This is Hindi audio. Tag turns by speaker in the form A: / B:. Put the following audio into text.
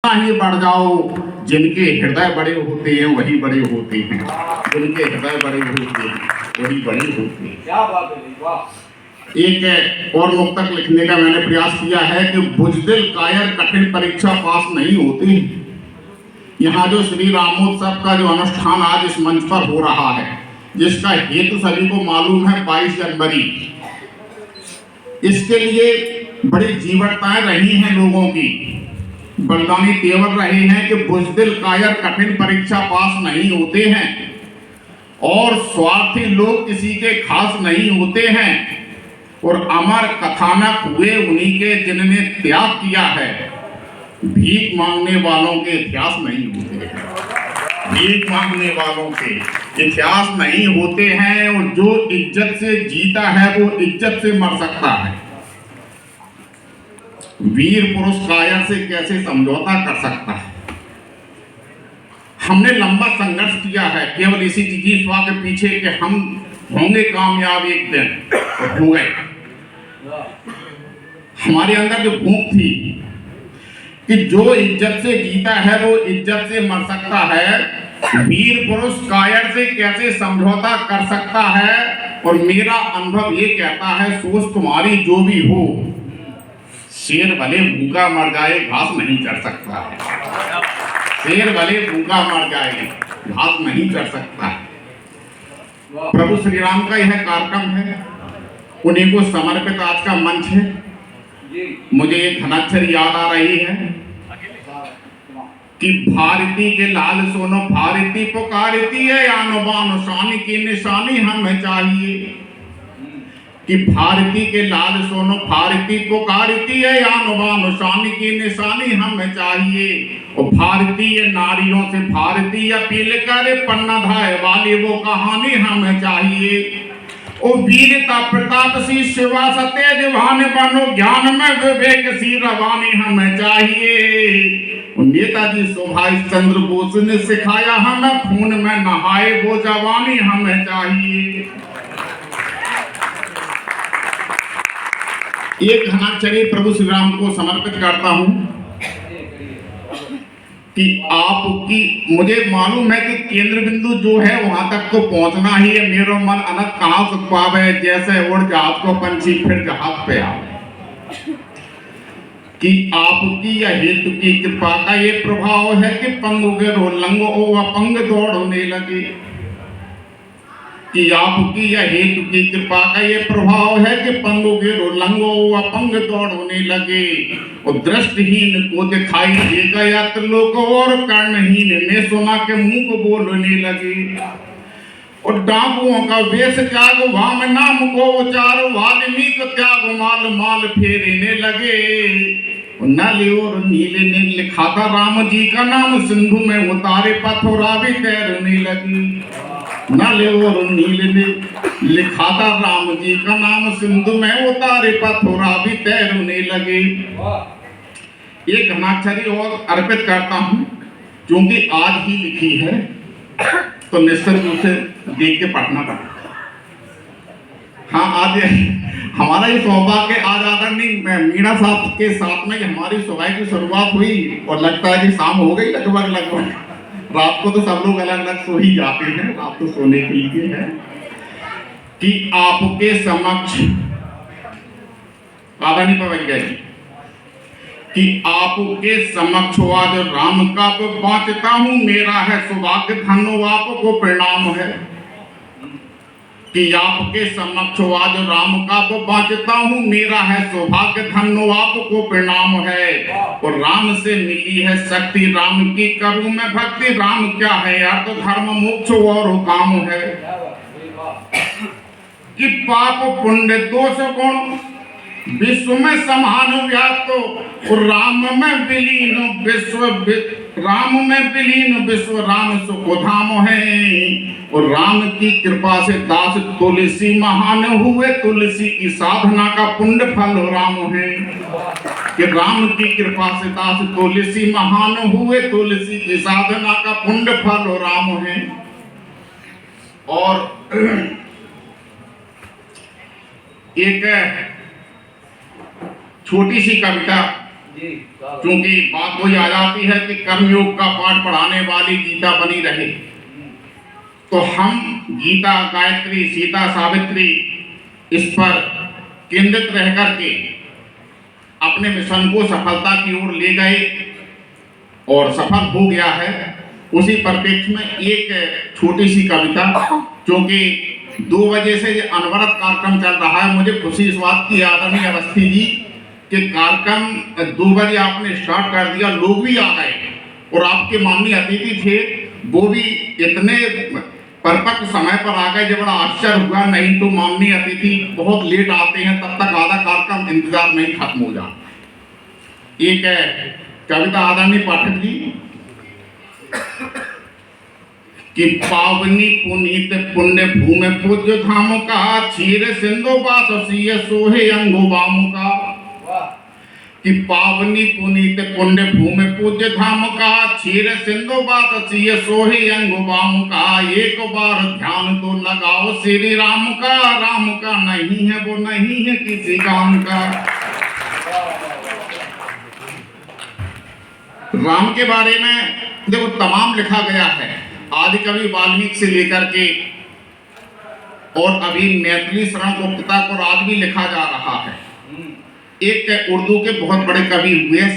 A: ही बढ़ जाओ। जिनके हृदय बड़े होते हैं वही बड़े होते हैं, जिनके हृदय बड़े होते हैं वही बड़े होते हैं।
B: क्या बात है, वाह।
A: एक और मुक्तक लिखने का मैंने प्रयास किया है कि बुजदिल कायर कठिन परीक्षा पास नहीं होती। यहाँ जो श्री रामोत्सव का जो अनुष्ठान आज इस मंच पर हो रहा है, जिसका हेतु सभी को मालूम है 22 जनवरी, इसके लिए बड़ी जीवटताएं रही हैं लोगों की, बलिदानी तेवर रहे हैं कि बुजदिल कायर कठिन परीक्षा पास नहीं होते हैं और स्वार्थी लोग किसी के खास नहीं होते हैं और अमर कथानक हुए उन्हीं के जिन्होंने त्याग किया है। भीख मांगने वालों के इतिहास नहीं होते हैं, भीख मांगने वालों के इतिहास नहीं होते हैं और जो इज्जत से जीता है वो इज्जत से मर सकता है। वीर पुरुष कायर से कैसे समझौता कर सकता है। हमने लंबा संघर्ष किया है केवल इसी जिज्ञासा के पीछे कि हम होंगे कामयाब एक दिन, और हो गए। हमारे अंदर जो भूख थी कि जो इज्जत से जीता है वो इज्जत से मर सकता है, वीर पुरुष कायर से कैसे समझौता कर सकता है। और मेरा अनुभव ये कहता है, सोच तुम्हारी जो भी हो, शेर भले भूखा मर जाए घास नहीं चढ़ सकता है, शेर भले भूखा मर जाए घास नहीं चढ़ सकता है। प्रभु श्री राम का यह कार्यक्रम है, उन्हीं को समर्पित आज का मंच है। मुझे एक घनाक्षर याद आ रही है कि भारती के लाल सोनो भारती पुकारती है, आनो बानो शान की निशानी हमें चाहिए। कि भारती के लाल सोनो भारती पुकारती है, आनो बानो शान की निशानी हमें चाहिए। और भारतीय नारियों से भारतीय अपील करे, पन्ना धाय वाली वो कहानी हमें चाहिए। ओ वीरता प्रताप सी शिवा सतेज भान बनो, ज्ञान में विवेक सी रवानी हमें चाहिए। नेताजी सुभाष चंद्र बोस ने सिखाया हमें, खून में नहाए वो जवानी हमें चाहिए। एक घनाक्षरी प्रभु श्री राम को समर्पित करता हूं कि आपकी, मुझे मालूम है कि केंद्र बिंदु जो है वहां तक तो पहुंचना ही है। मेरो मन अनंत कहां सुख पावे, जैसे उड़ जहाज को पंछी फिर जहाज पे आवे। कि आपकी या हेतु की कृपा का ये प्रभाव है कि पंगु के रोलंगो ओ अपंग दौड़ने लगे। कि आपकी या हेतु की कृपा का ये प्रभाव है कि पंगु के रोलंगो ओ अपंग दौड़ने लगे। और दृष्टिहीन को दिखाई देगा या त्रिलोक, और कर्णहीन ने सुना के मुंह को बोलने लगे। और डाकुओं का वेश त्याग वाम नाम को उचार, वाल्मीकि त्याग माल माल फेरने लगे। नले और नीले ने लिखा था राम जी का नाम, सिंधु में उतारे पथोरा भी तैरने लगी। नले और नीले ने लिखा था राम जी का नाम, सिंधु में उतारे पथोरा भी तैरने लगे। एक घनाक्षरी और अर्पित करता हूं, क्योंकि आज ही लिखी है तो निश्चित रूप से देख के पढ़ना पड़ेगा। हाँ, आज हमारा ये सौभाग्य, आज आदरणीय मीणा साहब के साथ में हमारी सभा की शुरुआत हुई और लगता है कि शाम हो गई लगभग। रात को तो सब लोग अलग अलग सो ही जाते हैं, रात तो सोने के लिए है। कि आपके समक्ष आदरणीय पवैया जी, कि आपके समक्ष आज राम का बाँचता हूँ, मेरा है सौभाग्य धन्यो आपको प्रणाम है। कि आपके समक्ष आज राम का बाँचता हूँ, मेरा है सौभाग्य धन्यो आपको प्रणाम है। और राम से मिली है शक्ति, राम की करूँ मैं भक्ति, राम क्या है अर्थ धर्म मोक्ष और काम है। कि पाप पुण्य दोष गुण विश्व में समान व्याप्त, और राम में विलीन विश्व राम सुखधाम है। और राम की कृपा से दास तुलसी महान हुए, तुलसी की साधना का पुण्य फल राम है। कि राम की कृपा से दास तुलसी महान हुए, तुलसी की साधना का पुण्य फल राम है। और एक छोटी सी कविता
B: जी वाह
A: क्योंकि बात वही आ जाती है कि कर्मयोग का पाठ पढ़ाने वाली गीता बनी रहे। तो हम गीता, गायत्री, सीता, सावित्री इस पर केंद्रित रह करके अपने मिशन को सफलता की ओर ले गए और सफल हो गया है। उसी परिप्रेक्ष्य में एक छोटी सी कविता, क्योंकि 2 बजे से ये अनवरत कार्यक्रम चल रहा है। मुझे खुशी इस बात की आदरणीय अवस्थी जी कि कार्यक्रम 2 बजे आपने स्टार्ट कर दिया, लोग भी आ गए और आपके माननीय अतिथि थे वो भी इतने परिपक्व समय पर आ गए, जब बड़ा आश्चर्य हुआ। नहीं तो माननीय अतिथि बहुत लेट आते हैं, तब तक आधा कार्यक्रम इंतजार में ही खत्म हो जाता। एक कविता आदरणीय पाठक जी कि पावनी पुनीत पुण्य भूमि पूज्य धाम का, क्षीर सिंधु बास सीय सोहे अंगुबाम का।
B: वाह
A: कि पावनी पुनीत पुण्य भूमि पूज्य धाम का, क्षीर सिंधु बास सीय सोहे अंगुबाम का। एक बार ध्यान तो लगाओ श्री राम का, राम का नहीं है वो नहीं है किसी काम का। राम के बारे में देखो तमाम लिखा गया है, आदि कवि वाल्मीकि से लेकर के और अभी मैथिली शरण गुप्त तक और आज भी लिखा जा रहा है। एक उर्दू के बहुत बड़े कवि हुए